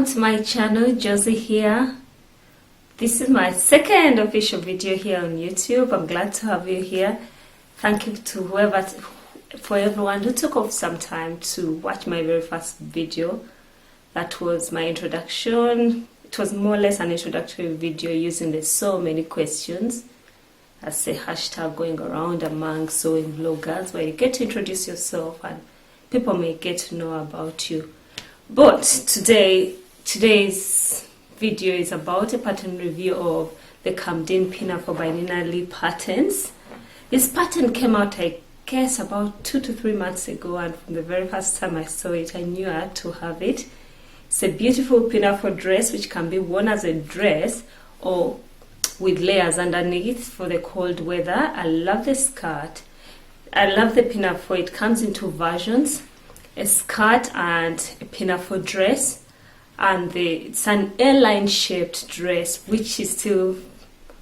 to my channel. Josie here. This is my second official video here on YouTube. I'm glad to have you here. Thank you to for everyone who took off some time to watch my very first video. That was my introduction. It was more or less an introductory video using the so many questions as a hashtag going around among sewing bloggers, where you get to introduce yourself and people may get to know about you. But today's video is about a pattern review of the Camden Pinafore by Nina Lee patterns. This pattern came out, I guess, about 2 to 3 months ago, and from the very first time I saw it, I knew I had to have it. It's a beautiful pinafore dress which can be worn as a dress or with layers underneath for the cold weather. I love the skirt. I love the pinafore. It comes in 2 versions, a skirt and a pinafore dress, and it's an A-line shaped dress, which is still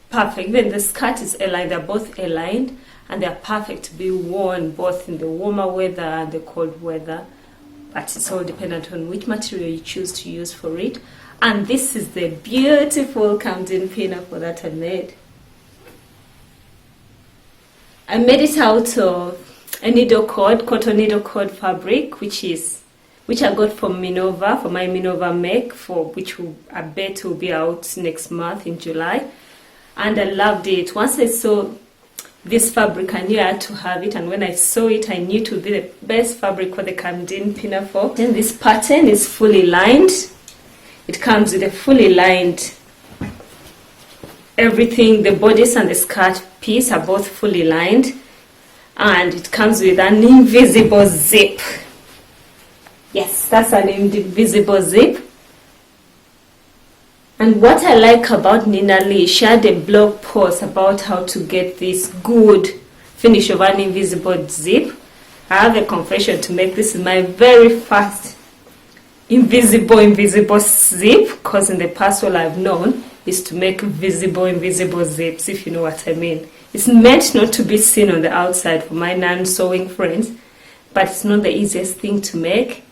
perfect. Even the skirt is A-line. They're both A-lined and they're perfect to be worn both in the warmer weather and the cold weather, but it's all dependent on which material you choose to use for it. And this is the beautiful Camden Pinafore that I made. I made it out of a needlecord, cotton needlecord fabric, which I got from Minerva, for my Minerva make, for which I bet will be out next month in July. And I loved it. Once I saw this fabric, I knew I had to have it, and when I saw it, I knew it would be the best fabric for the Camden Pinafore. Then this pattern is fully lined. It comes with a fully lined everything. The bodice and the skirt piece are both fully lined, and it comes with an invisible zip. Yes, that's an invisible zip. And what I like about Nina Lee, she had a blog post about how to get this good finish of an invisible zip. I have a confession to make. This is my very first invisible zip, because in the past all I've known is to make invisible zips, if you know what I mean. It's meant not to be seen on the outside for my non-sewing friends, but it's not the easiest thing to make,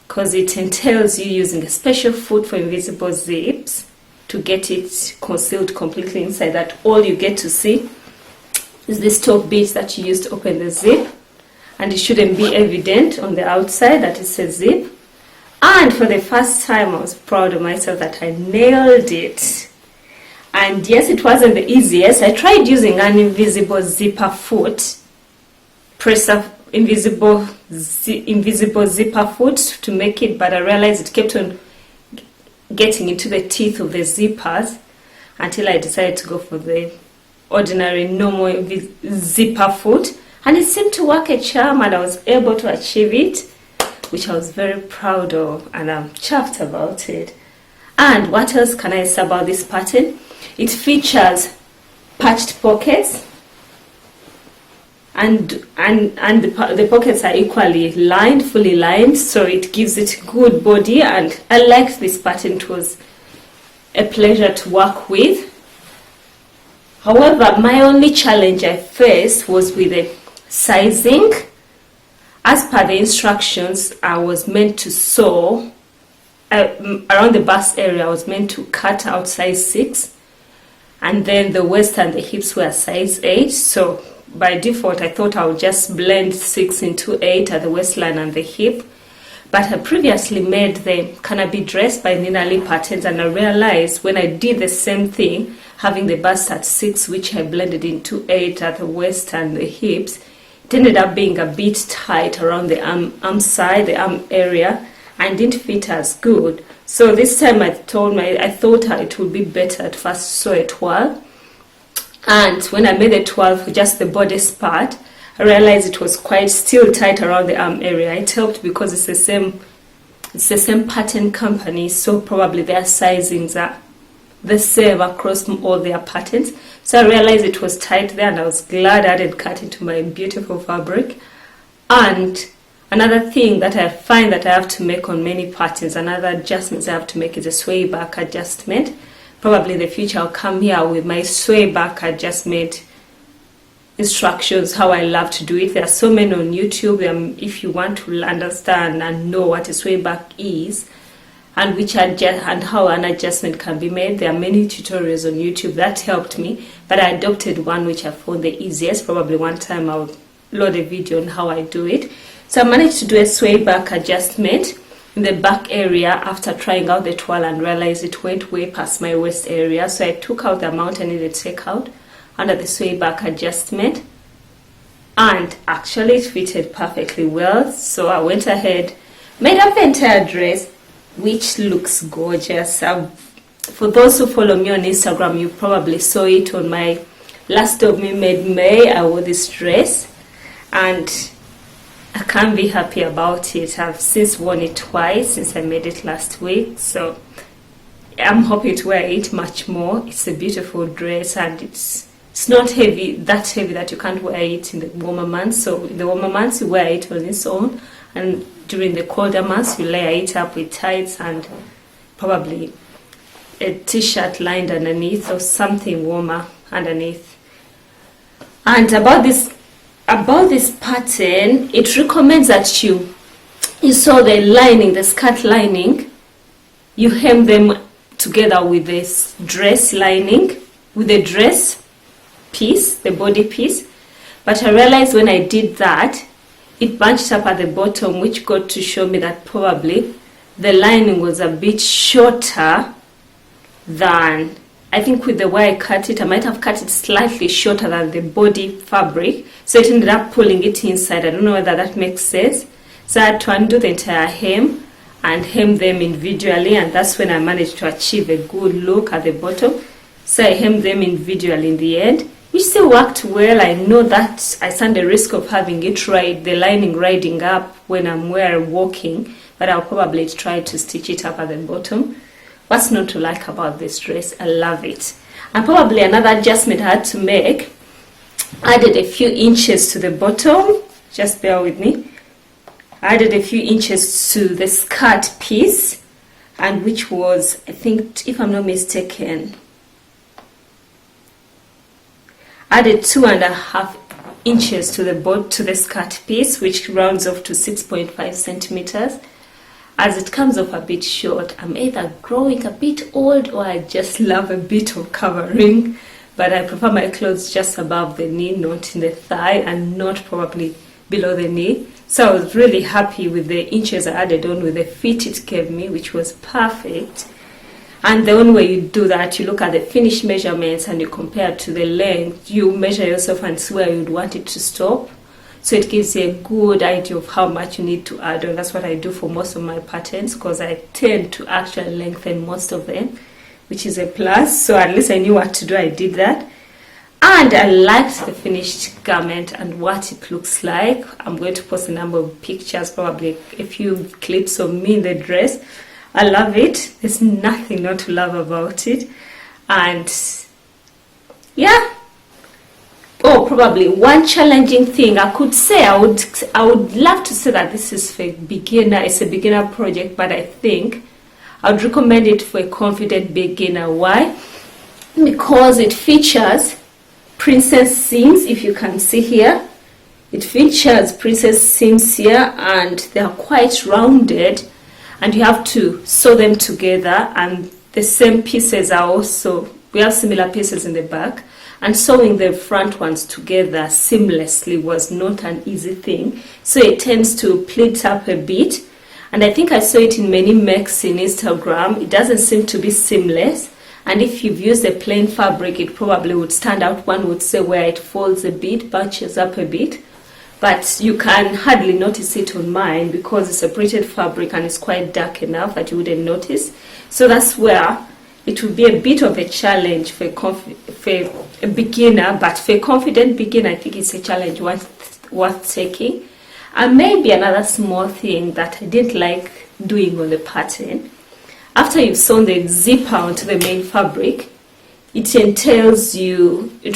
because it entails you using a special foot for invisible zips to get it concealed completely inside, that all you get to see is this top bit that you use to open the zip, and it shouldn't be evident on the outside that it's a zip. And for the first time, I was proud of myself that I nailed it. And yes, it wasn't the easiest. I tried using an invisible zipper foot, invisible zipper foot to make it, but I realized it kept on getting into the teeth of the zippers until I decided to go for the ordinary normal zipper foot, and it seemed to work a charm, and I was able to achieve it, which I was very proud of, and I'm chuffed about it. And what else can I say about this pattern? It features patched pockets, and the pockets are equally lined, fully lined, so it gives it good body, and I liked this pattern. It was a pleasure to work with. However, my only challenge I faced was with the sizing. As per the instructions, I was meant to sew around the bust area. I was meant to cut out size 6, and then the waist and the hips were size 8. So by default, I thought I would just blend 6 into 8 at the waistline and the hip. But I previously made the Canopy dress by Nina Lee patterns, and I realized when I did the same thing, having the bust at 6, which I blended into 8 at the waist and the hips, it ended up being a bit tight around the arm side, the arm area, and didn't fit as good. So this time I thought it would be better to first sew a 12. And when I made the 12 for just the bodice part, I realized it was quite still tight around the arm area. It helped because it's the same pattern company, so probably their sizings are the same across all their patterns. So I realized it was tight there, and I was glad I hadn't cut into my beautiful fabric. And another thing that I find that I have to make on many patterns, another adjustments I have to make, is a swayback adjustment. Probably in the future I'll come here with my swayback adjustment instructions, how I love to do it. There are so many on YouTube. If you want to understand and know what a swayback is, and and how an adjustment can be made. There are many tutorials on YouTube that helped me, but I adopted one which I found the easiest. Probably one time I'll load a video on how I do it. So I managed to do a swayback adjustment in the back area after trying out the toile and realized it went way past my waist area. So I took out the amount I needed to take out under the swayback adjustment, and actually it fitted perfectly well. So I went ahead, made up the entire dress, which looks gorgeous. For those who follow me on Instagram, you probably saw it on my last of me made May. I wore this dress and I can't be happy about it. I've since worn it twice since I made it last week, so I'm hoping to wear it much more. It's a beautiful dress, and it's not that heavy that you can't wear it in the warmer months. So in the warmer months you wear it on its own, and during the colder months you layer it up with tights and probably a t-shirt lined underneath or something warmer underneath. And about this pattern, it recommends that you sew the lining, the skirt lining, you hem them together with this dress lining, with the dress piece, the body piece. But I realized when I did that, it bunched up at the bottom, which got to show me that probably the lining was a bit shorter than, I think with the way I cut it, I might have cut it slightly shorter than the body fabric, so it ended up pulling it inside. I don't know whether that makes sense. So I had to undo the entire hem and hem them individually, and that's when I managed to achieve a good look at the bottom. So I hemmed them individually in the end, which still worked well. I know that I stand the risk of having it the lining riding up when I'm walking, but I'll probably try to stitch it up at the bottom. What's not to like about this dress? I love it. And probably another adjustment I had to make, I added a few inches to the bottom. Just bear with me. I added a few inches to the skirt piece, and which was, I think, if I'm not mistaken, added 2.5 inches to the skirt piece, which rounds off to 6.5 centimeters. As it comes off a bit short, I'm either growing a bit old or I just love a bit of covering, but I prefer my clothes just above the knee, not in the thigh, and not probably below the knee. So I was really happy with the inches I added on, with the fit it gave me, which was perfect. And the only way you do that, you look at the finished measurements and you compare to the length. You measure yourself and see where you'd want it to stop. So it gives you a good idea of how much you need to add on. That's what I do for most of my patterns, because I tend to actually lengthen most of them, which is a plus. So at least I knew what to do. I did that. And I liked the finished garment and what it looks like. I'm going to post a number of pictures, probably a few clips of me in the dress. I love it. There's nothing not to love about it. And yeah. Oh, probably one challenging thing I could say, I would love to say that this is for beginner. It's a beginner project, but I think I would recommend it for a confident beginner. Why? Because it features princess seams. If you can see here, it features princess seams here, and they are quite rounded, and you have to sew them together. And the same pieces are also, we have similar pieces in the back. And sewing the front ones together seamlessly was not an easy thing. So it tends to pleat up a bit. And I think I saw it in many makes in Instagram. It doesn't seem to be seamless. And if you've used a plain fabric, it probably would stand out. One would say where it folds a bit, bunches up a bit. But you can hardly notice it on mine because it's a braided fabric and it's quite dark enough that you wouldn't notice. So that's where it will be a bit of a challenge for a beginner, but for a confident beginner, I think it's a challenge worth taking. And maybe another small thing that I didn't like doing on the pattern, after you've sewn the zipper onto the main fabric, it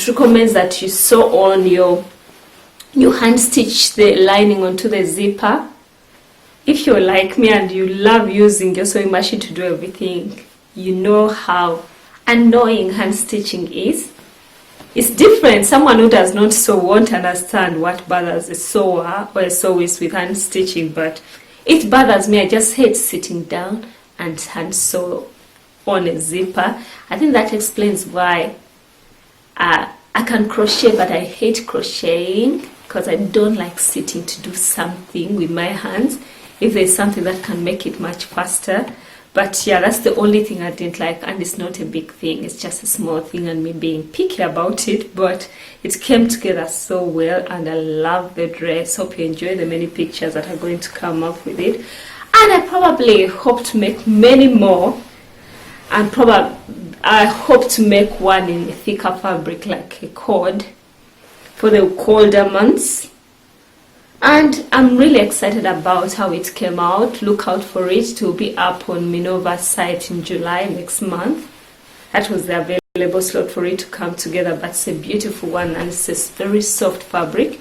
recommends that you sew on you hand stitch the lining onto the zipper. If you're like me and you love using your sewing machine to do everything, you know how annoying hand stitching is. It's different. Someone who does not sew won't understand what bothers a sewer or a sewist with hand stitching, but it bothers me. I just hate sitting down and hand sew on a zipper. I think that explains why I can crochet, but I hate crocheting because I don't like sitting to do something with my hands if there's something that can make it much faster. But yeah, that's the only thing I didn't like, and it's not a big thing, it's just a small thing and me being picky about it, but it came together so well and I love the dress. Hope you enjoy the many pictures that are going to come up with it, and I probably hope to make many more, and I hope to make one in a thicker fabric like a cord for the colder months. And I'm really excited about how it came out. Look out for it. It will be up on Minerva's site in July next month. That was the available slot for it to come together, but it's a beautiful one and it's a very soft fabric.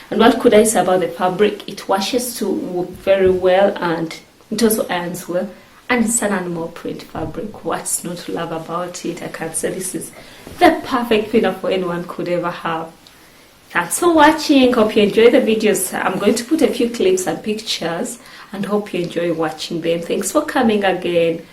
And what could I say about the fabric? It washes too very well and it also irons well. And it's an animal print fabric. What's not to love about it? I can say this is the perfect pinafore anyone could ever have. Thanks for watching. Hope you enjoy the videos. I'm going to put a few clips and pictures and hope you enjoy watching them. Thanks for coming again.